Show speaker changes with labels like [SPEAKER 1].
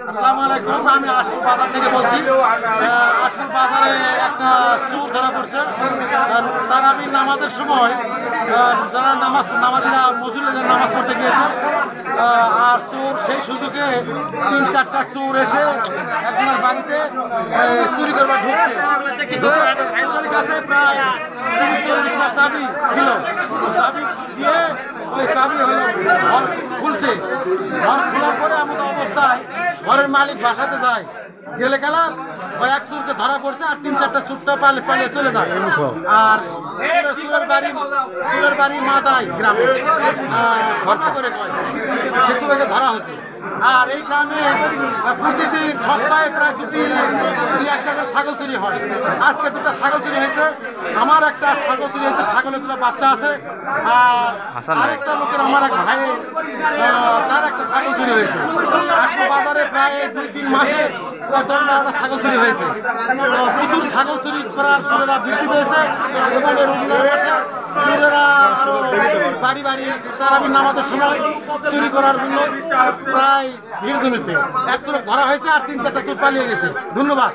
[SPEAKER 1] আসসালামু আলাইকুম, আমি আটপুর বাজার থেকে বলছি। আটপুর বাজারে একটা চোর ধরা পড়ছে। তারাবির নামাজের সময় যারা নামাজিরা মসজিদে নামাজ পড়তে গিয়েছে, আর চোর সেই সুযোগে 3-4টা চোর এসে একজনের বাড়িতে চুরি করবার ঢুকছে। চোরের কাছে প্রায় 30-40টা চাবি ছিল। চাবি দিয়ে ওই চাবি হলো ঘর খুলছে। ঘর খোলার পরে এমন অবস্থায় ঘরের মালিক বাসাতে যায়, গেলে গেলাম ওই এক চোরকে ধরা পড়ছে, আর 3-4টা চোরটা পালিয়ে চলে যায়। আর চোরের বাড়ি মাদাই গ্রামে ঘটনা করে কয় সে চোরকে ধরা হয়েছে। আর এই গ্রামে প্রতিদিন সপ্তাহে প্রায় 2-1 করে ছাগল চুরি হয়। আজকে 2টা ছাগল চুরি হয়েছে। আমার একটা ছাগল চুরি হয়েছে, ছাগলের 2টা বাচ্চা আছে। আর আরেকটা লোকের আমার এক ভাই, তার একটা ছাগল চুরি হয়েছে। আটপুর বাজারে প্রায় 2-3 মাসে প্রায় 10-12টা ছাগল চুরি হয়েছে। তো প্রচুর ছাগল চুরি করার চোরেরা বৃদ্ধি পেয়েছে। এবং রবিবার মাসে চোরেরা আরো বাড়ি তারাবির নামাজের সময় চুরি করার জন্য প্রায় ভিড় জমেছে। এক চোর ধরা হয়েছে, আর 3-4টা চোর পালিয়ে গেছে। ধন্যবাদ।